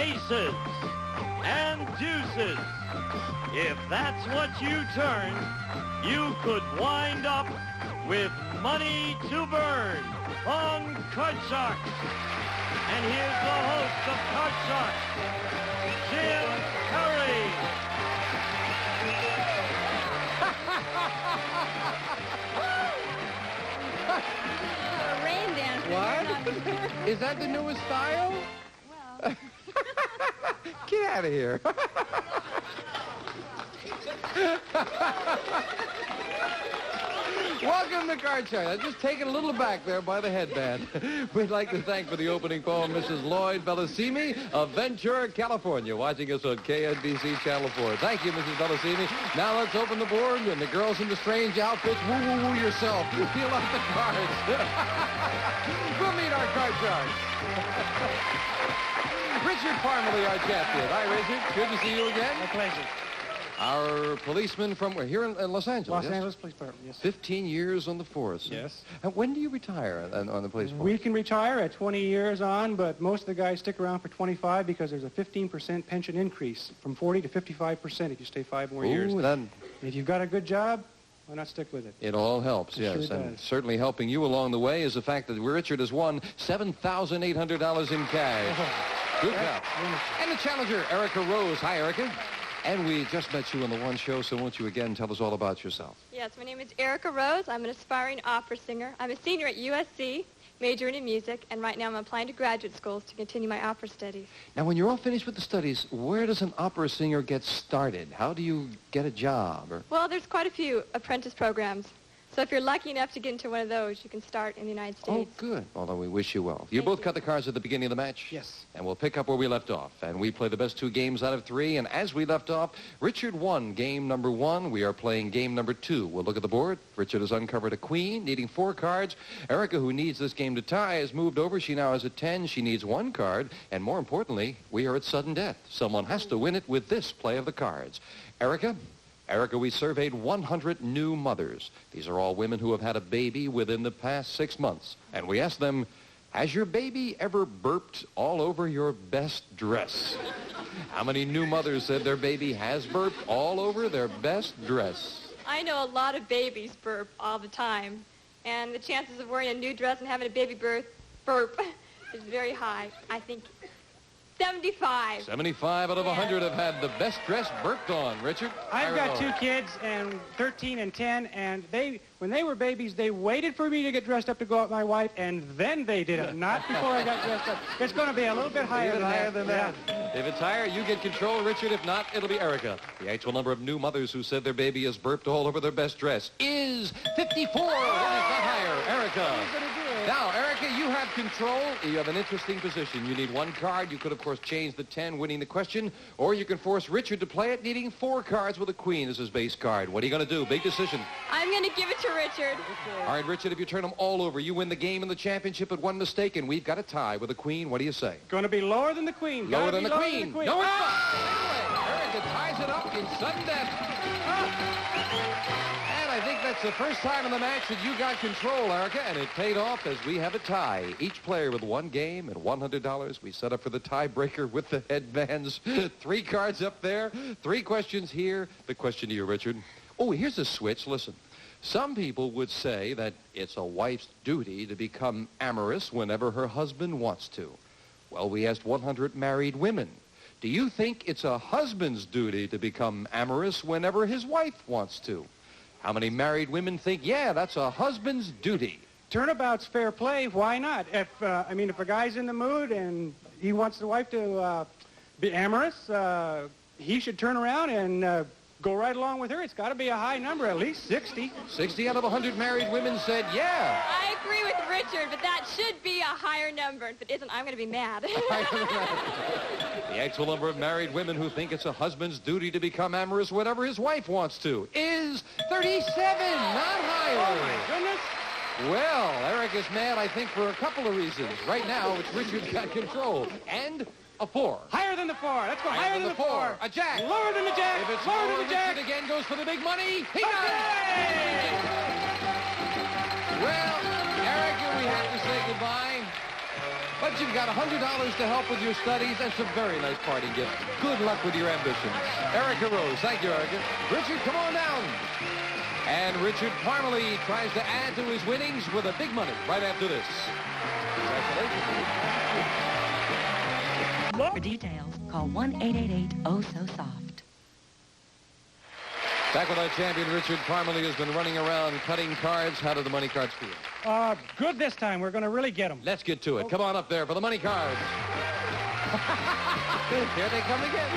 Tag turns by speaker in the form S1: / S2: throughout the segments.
S1: aces, and deuces. If that's what you turn, you could wind up with money to burn on Card Sharks. And here's the host of Card Sharks, Jim Curry.
S2: Rain dance.
S3: What? Is that the newest style?
S2: Well.
S3: Get out of here. Welcome to Card Sharks. I'm just taken a little back there by the headband. We'd like to thank for the opening poem Mrs. Lloyd Bellissimi of Ventura, California, watching us on KNBC Channel 4. Thank you, Mrs. Bellissimi. Now let's open the board, and the girls in the strange outfits, woo, woo, woo yourself. Feel out the cards. We'll meet our Card Sharks. Richard Parmalee, our champion. Hi, Richard. Good to see you again.
S4: My pleasure.
S3: Our policeman from, we're here in Los Angeles.
S4: Los Angeles Police Department, yes.
S3: 15 years on the force.
S4: Yes.
S3: And when do you retire on the police force?
S4: We can retire at 20 years on, but most of the guys stick around for 25 because there's a 15% pension increase from 40 to 55% if you stay 5 more years.
S3: Then
S4: If you've got a good job, why not stick with it?
S3: it all helps,
S4: It
S3: yes.
S4: sure
S3: And
S4: does.
S3: certainly helping you along the way is the fact that Richard has won $7,800 in cash. Good job.
S4: Wonderful.
S3: And the challenger, Erica Rose. Hi, Erica. And we just met you on the One Show, so won't you again tell us all about yourself?
S5: Yes, my name is Erica Rose. I'm an aspiring opera singer. I'm a senior at USC, majoring in music, and right now I'm applying to graduate schools to continue my opera studies.
S3: Now, when you're all finished with the studies, where does an opera singer get started? How do you get a job?
S5: Well, there's quite a few apprentice programs. So if you're lucky enough to get into one of those, you can start in the United
S3: Oh,
S5: States.
S3: good. Although we wish you well. You
S5: Thank
S3: both
S5: you.
S3: cut the cards at the beginning of the match?
S4: Yes.
S3: And we'll pick up where we left off. And we play the best 2 games out of 3. And as we left off, Richard won game number 1. We are playing game number 2. We'll look at the board. Richard has uncovered a queen, needing 4 cards. Erica, who needs this game to tie, has moved over. She now has a 10. She needs 1 card. And more importantly, we are at sudden death. Someone has to win it with this play of the cards. Erica, we surveyed 100 new mothers. These are all women who have had a baby within the past 6 months. And we asked them, has your baby ever burped all over your best dress? How many new mothers said their baby has burped all over their best dress?
S5: I know a lot of babies burp all the time, and the chances of wearing a new dress and having a baby burp is very high. I think 75.
S3: 75 out of 100 have had the best dress burped on. Richard?
S4: I've got
S3: Fire
S4: 2 kids, and 13 and 10, and when they were babies, they waited for me to get dressed up to go out with my wife, and then they did it, not before I got dressed up. It's going to be a little bit higher
S3: Even
S4: than
S3: higher
S4: that.
S3: than that. If it's higher, you get control, Richard. If not, it'll be Erica. The actual number of new mothers who said their baby has burped all over their best dress is 54. It is not higher. Erica. Now, Erica, you have control. You have an interesting position. You need 1 card. You could, of course, change the 10, winning the question, or you can force Richard to play it, needing 4 cards with a queen as his base card. What are you going to do? Big decision.
S5: I'm going to give it to Richard.
S3: All right, Richard, if you turn them all over, you win the game and the championship at 1 mistake, and we've got a tie with a queen. What do you say?
S4: Going to be lower than the queen.
S3: Lower
S4: Gotta
S3: than
S4: be
S3: the
S4: lower
S3: queen.
S4: than the queen.
S3: No, it's not. Anyway, Erica ties it up in sudden death. And I think that's the first time in the match that you got control, Erica, and it paid off as we have a tie. Each player with 1 game and $100. We set up for the tiebreaker with the headbands. 3 cards up there, 3 questions here. The question to you, Richard. Oh, here's a switch. Listen. Some people would say that it's a wife's duty to become amorous whenever her husband wants to. Well, we asked 100 married women. Do you think it's a husband's duty to become amorous whenever his wife wants to? How many married women think, yeah, that's a husband's duty?
S4: Turnabout's fair play. Why not? If if a guy's in the mood and he wants the wife to be amorous, he should turn around and go right along with her. It's got to be a high number, at least 60.
S3: 60 out of 100 married women said, yeah.
S5: I agree with Richard, but that should be a higher number. If it isn't, I'm going to be mad.
S3: The actual number of married women who think it's a husband's duty to become amorous whenever his wife wants to is 37, not higher.
S4: Oh, my goodness.
S3: Well, Eric is mad, I think, for a couple of reasons. Right now, it's Richard's got control. And a 4.
S4: Higher than the 4. Let's go higher than the 4.
S3: A jack.
S4: Lower than the jack.
S3: If it's
S4: lower
S3: lower,
S4: than the jack.
S3: Richard again goes for the big money. He does.
S4: Okay.
S3: Well, Erica, we have to say goodbye. But you've got $100 to help with your studies and some very nice party gifts. Good luck with your ambitions. Erica Rose. Thank you, Erica. Richard, come on down. And Richard Parmalee tries to add to his winnings with a big money right after this. Congratulations.
S6: For details, call 1-888-OH-SO-SOFT.
S3: Back with our champion, Richard Parmalee, has been running around cutting cards. How do the money cards feel?
S4: Good this time. We're going to really get them.
S3: Let's get to it. Come on up there for the money cards. Here they come again.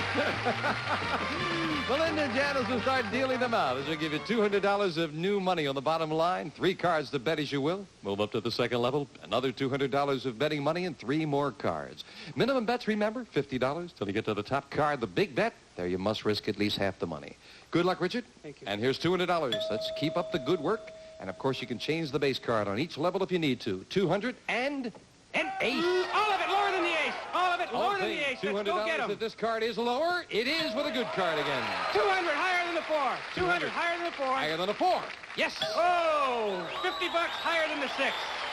S3: Melinda and Janice will start dealing them out as we give you $200 of new money on the bottom line. 3 cards to bet as you will. Move up to the second level. Another $200 of betting money and 3 more cards. Minimum bets, remember, $50 till you get to the top card. The big bet, there you must risk at least half the money. Good luck, Richard.
S4: Thank you.
S3: And here's $200. Let's keep up the good work. And, of course, you can change the base card on each level if you need to. 200 and an ace.
S4: All of it lower than the ace. All of it lower than the ace. Let's go get
S3: $200
S4: them.
S3: if this card is lower. It is with a good card again.
S4: 200 higher than the 4. 200 higher than the 4.
S3: Higher than a 4. Yes.
S4: Oh, $50 higher than the 6.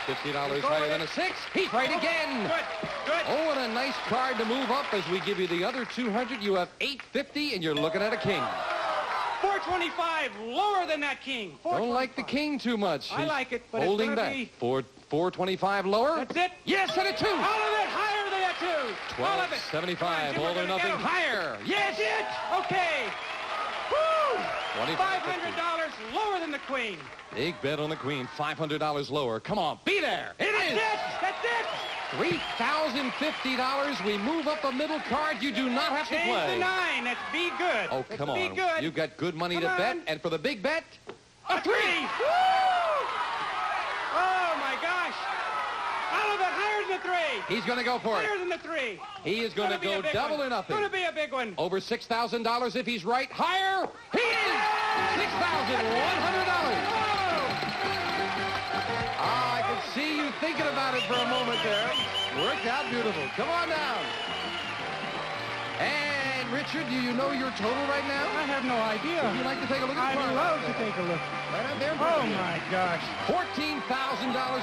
S3: $50 higher than a 6. He's right again.
S4: Good, good.
S3: Oh, and a nice card to move up as we give you the other 200. You have $850, and you're looking at a king.
S4: 425 lower than that king.
S3: Don't like the king too much.
S4: I
S3: He's
S4: like it, but it's
S3: holding
S4: gonna
S3: back.
S4: be-
S3: 425 lower.
S4: That's it.
S3: Yes, and a 2.
S4: All of it higher than that 2. All of it.
S3: 1275.
S4: Come on,
S3: All
S4: Jim,
S3: or
S4: we're gonna
S3: nothing.
S4: get 'em.
S3: Higher. Yes.
S4: That's it. Okay. Woo!
S3: $25.50.
S4: $500 lower than the queen.
S3: Big bet on the queen. $500 lower. Come on, be there. It is.
S4: That's it. That's it.
S3: $3,050. We move up a middle card. You do not have to
S4: Change the
S3: play.
S4: 9. That's be good.
S3: Oh,
S4: That's
S3: come
S4: be
S3: on.
S4: good.
S3: You've got good money
S4: Come
S3: to bet.
S4: on.
S3: And for the big bet,
S4: A 3. Woo! Oh, my gosh. All of it higher than the 3.
S3: he's going to go for
S4: Higher
S3: it.
S4: than the 3.
S3: He is going to go double or nothing.
S4: Going to be a big one.
S3: Over $6,000 if he's right. Higher. He is. $6,100. I can see you thinking about it for a moment there. Worked out beautiful. Come on down. And, Richard, do you know your total right now?
S4: I have no idea.
S3: Would you like to take a look at the
S4: I'd
S3: card?
S4: love to take a look.
S3: Right out there.
S4: Oh, my gosh.
S3: $14,000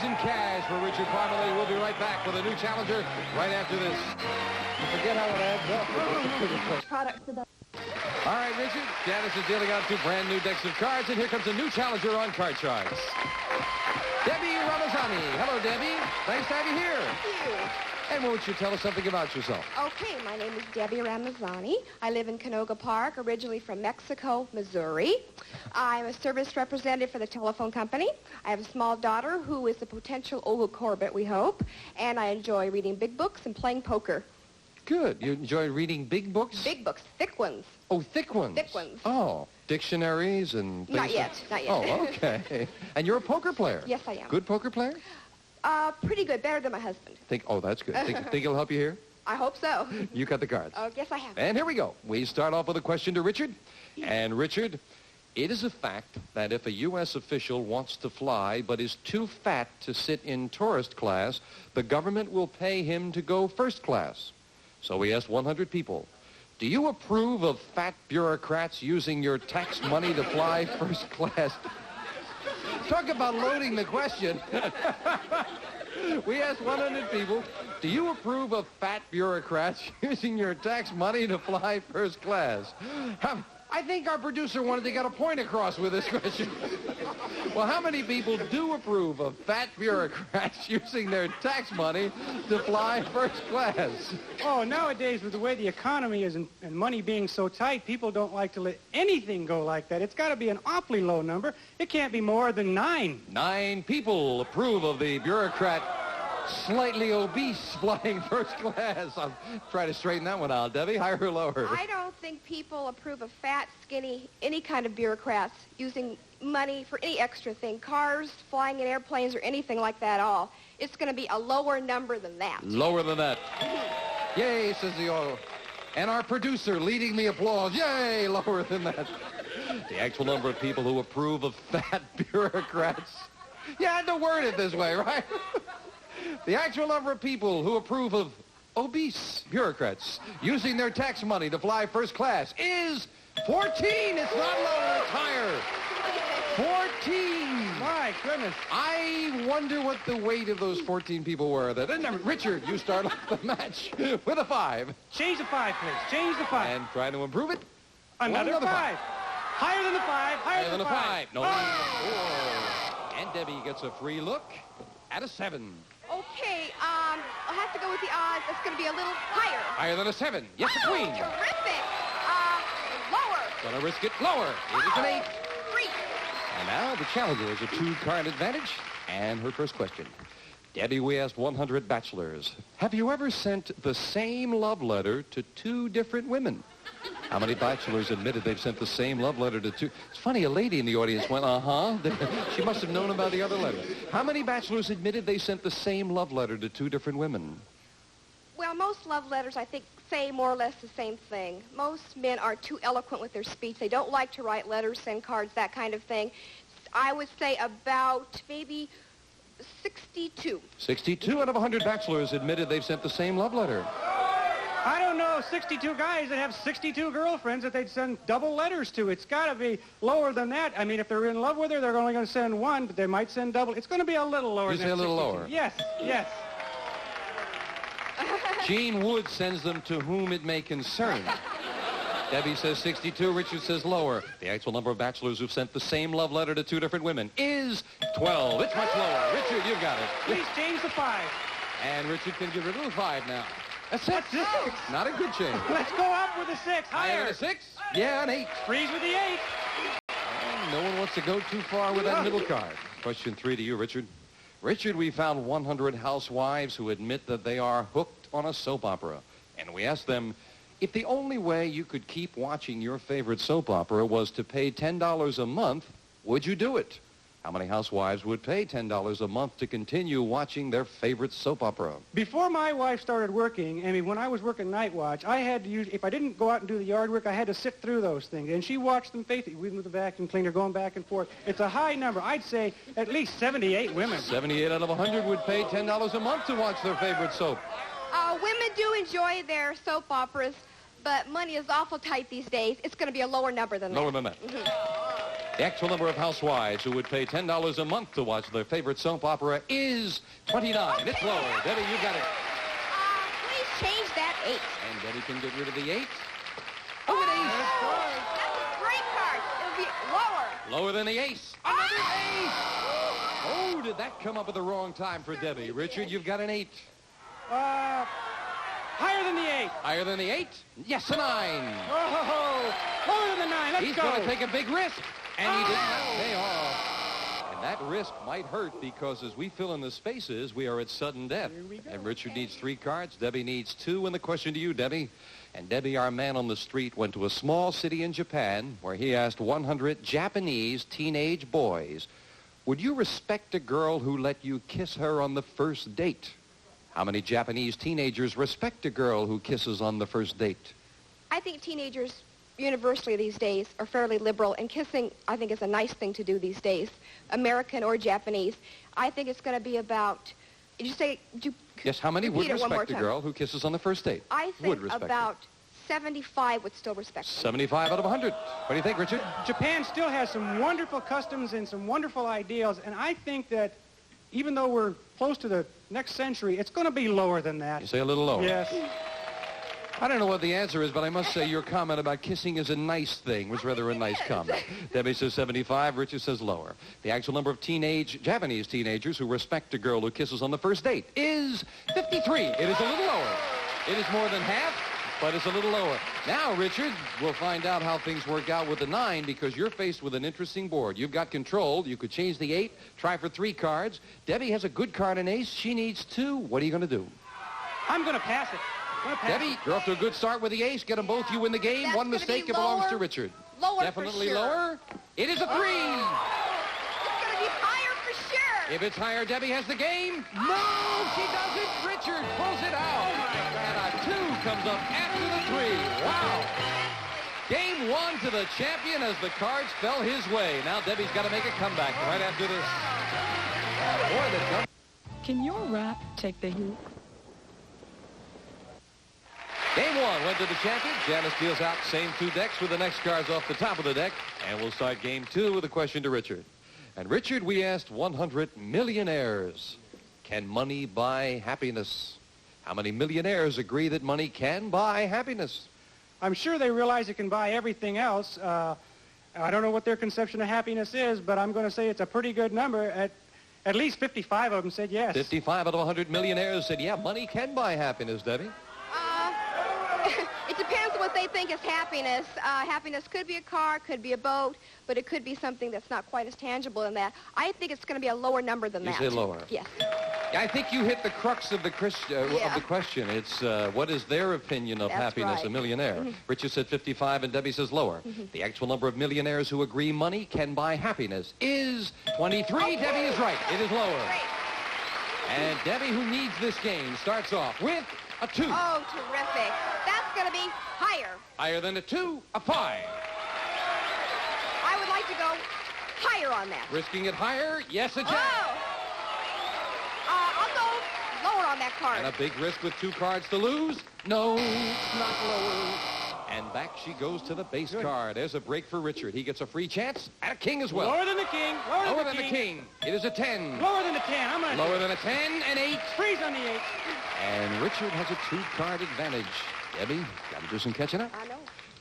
S3: in cash for Richard Parmalee. We'll be right back with a new challenger right after this. You forget how it adds up. All right, Richard. Janice is dealing out 2 brand new decks of cards, and here comes a new challenger on Card Sharks. Debbie Ramazani. Hello, Debbie. Nice to have you here.
S7: Thank you.
S3: And won't you tell us something about yourself?
S7: Okay, my name is Debbie Ramazani. I live in Canoga Park, originally from Mexico, Missouri. I'm a service representative for the telephone company. I have a small daughter who is a potential Ogle Corbett, we hope. And I enjoy reading big books and playing poker.
S3: Good. You enjoy reading big books?
S7: Big books, thick ones.
S3: Oh, thick ones.
S7: Thick ones.
S3: Oh, dictionaries and things.
S7: Not yet, not yet.
S3: Oh, okay. And you're a poker player?
S7: Yes, I am.
S3: Good poker player?
S7: Pretty good, better than my husband.
S3: Oh, that's good. Think he'll help you here?
S7: I hope so.
S3: You cut the cards.
S7: Oh, yes, I have.
S3: And here we go. We start off with a question to Richard. And Richard, it is a fact that if a U.S. official wants to fly but is too fat to sit in tourist class, the government will pay him to go first class. So we asked 100 people, do you approve of fat bureaucrats using your tax money to fly first class? Talk about loading the question. We asked 100 people, do you approve of fat bureaucrats using your tax money to fly first class? I think our producer wanted to get a point across with this question. Well, how many people do approve of fat bureaucrats using their tax money to fly first class?
S4: Oh, nowadays, with the way the economy is and money being so tight, people don't like to let anything go like that. It's got to be an awfully low number. It can't be more than 9.
S3: 9 people approve of the bureaucrat slightly obese flying first class. I'll try to straighten that one out. Debbie, higher or lower?
S7: I don't think people approve of fat, skinny, any kind of bureaucrats using money for any extra thing. Cars, flying in airplanes, or anything like that at all. It's going to be a lower number than that.
S3: Lower than that. Yay, says the oil. And our producer leading the applause. Yay, lower than that. The actual number of people who approve of fat bureaucrats. You had to word it this way, right? The actual number of people who approve of obese bureaucrats using their tax money to fly first class is 14. It's not lower, it's higher. 14.
S4: My my goodness.
S3: I wonder what the weight of those 14 people were. Richard, you start off the match with a 5.
S4: Change the 5, please. Change the 5.
S3: And try to improve it.
S4: Another 5. Higher than the 5. Higher than the 5.
S3: No. Oh. And Debbie gets a free look at a 7.
S7: Okay, I'll have to go with the odds. It's going to be a little higher.
S3: Higher than a 7. Yes, a queen.
S7: Terrific. Lower.
S3: Gonna risk it lower. It is an 8.
S7: 3.
S3: And now the challenger has a 2-card advantage. And her first question. Debbie, we asked 100 bachelors, have you ever sent the same love letter to 2 different women? How many bachelors admitted they've sent the same love letter to 2? It's funny, a lady in the audience went, uh-huh. She must have known about the other letter. How many bachelors admitted they sent the same love letter to 2 different women?
S7: Well, most love letters, I think, say more or less the same thing. Most men are too eloquent with their speech. They don't like to write letters, send cards, that kind of thing. I would say about maybe 62.
S3: 62 out of 100 bachelors admitted they've sent the same love letter.
S4: I don't know 62 guys that have 62 girlfriends that they'd send double letters to. It's got to be lower than that. I mean, if they're in love with her, they're only going to send 1, but they might send double. It's going to be a little lower
S3: You
S4: than
S3: say a little
S4: 62.
S3: lower?
S4: Yes, yes.
S3: Gene Wood sends them to whom it may concern. Debbie says 62. Richard says lower. The actual number of bachelors who've sent the same love letter to 2 different women is 12. It's much lower. Richard, you've got it.
S4: Please change the 5.
S3: And Richard can get rid of the 5 now. A 6. Not a good change.
S4: Let's go up with a 6.
S3: Higher
S4: Higher.
S3: than a 6? Yeah, an 8.
S4: Freeze with the 8.
S3: And no one wants to go too far with that middle card. Question 3 to you, Richard. Richard, we found 100 housewives who admit that they are hooked on a soap opera. And we asked them, if the only way you could keep watching your favorite soap opera was to pay $10 a month, would you do it? How many housewives would pay $10 a month to continue watching their favorite soap opera?
S4: Before my wife started working, I mean, when I was working night watch, I had to use, if I didn't go out and do the yard work, I had to sit through those things. And she watched them faithfully. We with the vacuum cleaner going back and forth. It's a high number. I'd say at least 78 women.
S3: 78 out of 100 would pay $10 a month to watch their favorite soap.
S7: Women do enjoy their soap operas, but money is awful tight these days. It's going to be a lower number than that.
S3: Lower than that. The actual number of housewives who would pay $10 a month to watch their favorite soap opera is 29. It's lower. Debbie, you got it.
S7: Please change that 8.
S3: And Debbie can get rid of the 8.
S7: Oh, an ace. That's a great card. It'll be lower.
S3: Lower than the ace. Another ace. Oh, did that come up at the wrong time for Debbie? Richard, you've got an 8.
S4: Higher than the 8.
S3: Higher than the 8? Yes, a 9.
S4: Oh, lower than the 9. Let's
S3: He's
S4: go.
S3: going to take a big risk. And he did not pay off. And that risk might hurt because as we fill in the spaces, we are at sudden death.
S4: Here we go.
S3: And Richard needs 3 cards. Debbie needs 2. And the question to you, Debbie. And Debbie, our man on the street, went to a small city in Japan where he asked 100 Japanese teenage boys, would you respect a girl who let you kiss her on the first date? How many Japanese teenagers respect a girl who kisses on the first date?
S7: I think teenagers universally these days are fairly liberal, and kissing, I think, is a nice thing to do these days, American or Japanese. I think it's going to be about, did you say,
S3: Yes, how many would
S7: repeat it one more
S3: respect a
S7: time.
S3: girl who kisses on the first date?
S7: I
S3: Would
S7: think
S3: respect
S7: about 75 would still respect them.
S3: 75 out of 100. What do you think, Richard?
S4: Japan still has some wonderful customs and some wonderful ideals, and I think that even though we're close to the next century, it's going to be lower than that.
S3: You say a little lower.
S4: Yes.
S3: I don't know what the answer is, but I must say your comment about kissing is a nice thing was rather a nice comment. Debbie says 75. Richard says lower. The actual number of Japanese teenagers who respect a girl who kisses on the first date is 53. It is a little lower. It is more than half, but it's a little lower. Now, Richard, we'll find out how things work out with the 9 because you're faced with an interesting board. You've got control. You could change the 8, try for 3 cards. Debbie has a good card in ace. She needs 2. What are you going to do?
S4: I'm going to pass it.
S3: Debbie, you're off to a good start with the ace. Get them both. You win the game.
S7: That's
S3: One
S7: gonna
S3: mistake,
S7: be
S3: it belongs to
S7: lower.
S3: Richard.
S7: Lower
S3: Definitely
S7: for sure.
S3: lower. It is a 3.
S7: It's going to be higher for sure.
S3: If it's higher, Debbie has the game. No, she doesn't. Richard pulls it out. And a 2 comes up after the 3. Wow. Game 1 to the champion as the cards fell his way. Now Debbie's got to make a comeback right after this. Boy, the
S6: Can your rap take the heat?
S3: Game 1 went to the champion. Janice deals out same 2 decks with the next cards off the top of the deck. And we'll start game 2 with a question to Richard. And Richard, we asked 100 millionaires, can money buy happiness? How many millionaires agree that money can buy happiness?
S4: I'm sure they realize it can buy everything else. I don't know what their conception of happiness is, but I'm going to say it's a pretty good number. At least 55 of them said yes.
S3: 55 out of 100 millionaires said, yeah, money can buy happiness, Debbie.
S7: It depends what they think is happiness. Happiness could be a car, could be a boat, but it could be something that's not quite as tangible in that. I think it's going to be a lower number than that.
S3: You say lower?
S7: Yes.
S3: I think you hit the crux of the question. It's what is their opinion of
S7: That's
S3: happiness,
S7: right.
S3: a millionaire? Richard said 55 and Debbie says lower. The actual number of millionaires who agree money can buy happiness is 23. Debbie is right. It is lower.
S7: Great.
S3: And Debbie, who needs this game, starts off with a 2.
S7: Oh, terrific. That's going to be higher.
S3: Higher than a 2, a 5.
S7: I would like to go higher on that.
S3: Risking it higher, yes, a jack.
S7: Oh! I'll go lower on that card.
S3: And a big risk with 2 cards to lose? No, not lower. And back she goes to the base card. There's a break for Richard. He gets a free chance and a king as well.
S4: Lower than the king.
S3: Lower than the king. It is a 10.
S4: Lower than the 10. I'm going to
S3: Lower than a 10, an 8.
S4: freeze on the 8.
S3: And Richard has a 2-card advantage. Debbie, got to do some catching up.
S7: I know.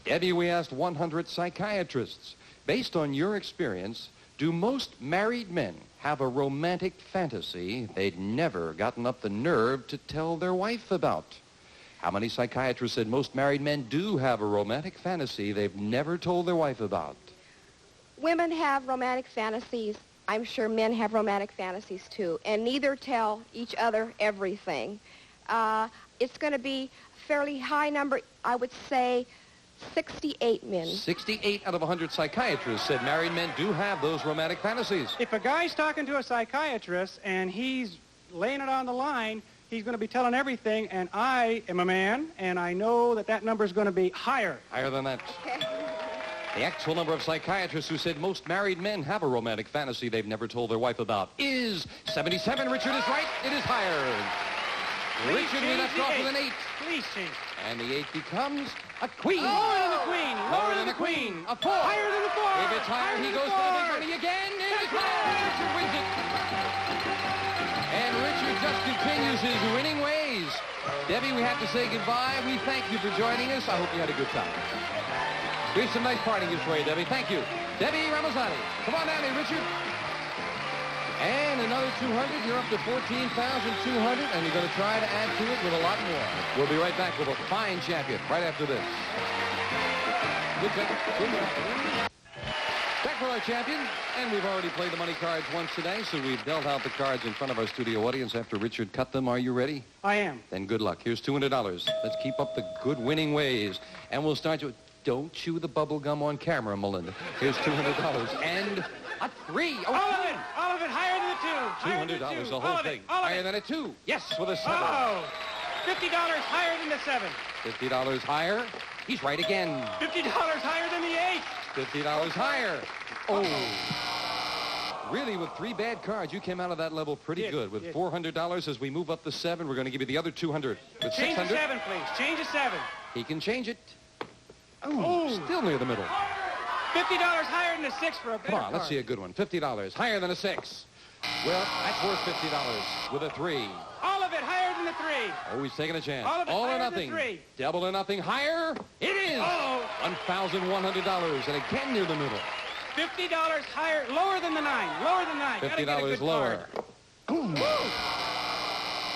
S3: Debbie, we asked 100 psychiatrists. Based on your experience, do most married men have a romantic fantasy they'd never gotten up the nerve to tell their wife about? How many psychiatrists said most married men do have a romantic fantasy they've never told their wife about?
S7: Women have romantic fantasies. I'm sure men have romantic fantasies too, and neither tell each other everything. It's going to be a fairly high number, I would say 68 men.
S3: 68 out of 100 psychiatrists said married men do have those romantic fantasies.
S4: If a guy's talking to a psychiatrist and he's laying it on the line, he's going to be telling everything, and I am a man, and I know that that number is going to be higher.
S3: Higher than that.
S7: Okay.
S3: The actual number of psychiatrists who said most married men have a romantic fantasy they've never told their wife about is 77. Richard is right. It is higher.
S4: Please
S3: Richard, we
S4: change
S3: left
S4: the
S3: off
S4: 8.
S3: with an 8.
S4: Please change.
S3: And the 8 becomes a queen.
S4: Lower than the queen.
S3: Lower than the queen. A 4.
S4: Higher than the 4.
S3: If it's higher, he goes for the big money again. It is higher. Richard wins it. And Richard just continues his winning ways. Debbie, we have to say goodbye. We thank you for joining us. I hope you had a good time. Here's some nice parting gifts for you, Debbie. Thank you. Debbie Ramazani. Come on down here, Richard. And another 200. You're up to 14,200, and you're going to try to add to it with a lot more. We'll be right back with a fine champion right after this. Good job. Good job. Back with our champion, and we've already played the money cards once today, so we've dealt out the cards in front of our studio audience after Richard cut them. Are you ready?
S4: I am.
S3: Then good luck. Here's $200. Let's keep up the good winning ways, and we'll start you. Don't chew the bubble gum on camera, Melinda. Here's $200 and a 3. Oh,
S4: All of it higher than the 2.
S3: $200, the whole thing. Higher than a 2. Yes, with a 7.
S4: Oh, $50 higher than the 7.
S3: $50 higher. He's right again.
S4: $50 higher than the 8.
S3: $50 higher. Oh. Really, with 3 bad cards, you came out of that level pretty
S4: Did,
S3: good. With
S4: did.
S3: $400, as we move up to 7, we're going to give you the other 200. With
S4: Change the
S3: 600,
S4: 7, please. Change the 7.
S3: he can change it. Oh, still near the middle.
S4: $50 higher than the 6 for a better
S3: Come on, let's see a good one. $50 higher than a 6. Well, that's worth $50 with a 3.
S4: All of it higher than the 3.
S3: Oh, he's taking a chance.
S4: All of it
S3: or
S4: higher than
S3: nothing.
S4: 3.
S3: Double or nothing higher. It is.
S4: Oh.
S3: $1,100 and again near the middle.
S4: $50 higher, lower than the 9. Lower than 9. Gotta get a
S3: $50
S4: good
S3: lower.
S4: card.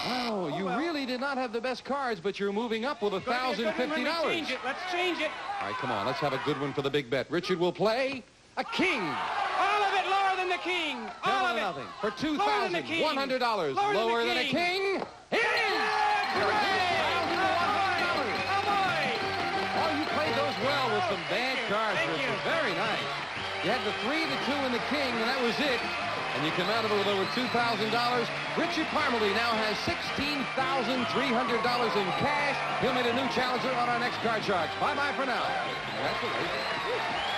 S3: Wow, you
S4: well.
S3: really did not have the best cards, but you're moving up with
S4: Gotta get a good one when we
S3: $1,050.
S4: change it. Let's change it.
S3: All right, come on. Let's have a good one for the big bet. Richard will play a king.
S4: All of it lower than the king. All
S3: Double
S4: of
S3: or
S4: it.
S3: nothing. For
S4: Lower than the king.
S3: $2,100.
S4: Lower than the
S3: than a
S4: king.
S3: king. It is. Oh, you played those well with some bad cards,
S4: Thank
S3: Richard.
S4: you.
S3: Very nice. You had the 3, the 2, and the king, and that was it. And you come out of it with over $2,000. Richard Parmalee now has $16,300 in cash. He'll meet a new challenger on our next Card Sharks. Bye-bye for now. Congratulations.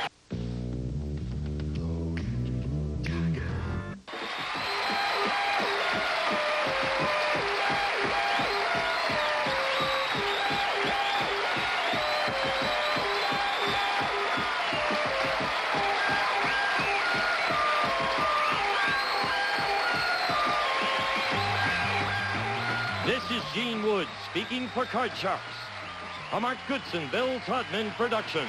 S1: speaking for Card Sharps. A Mark Goodson, Bill Todman production.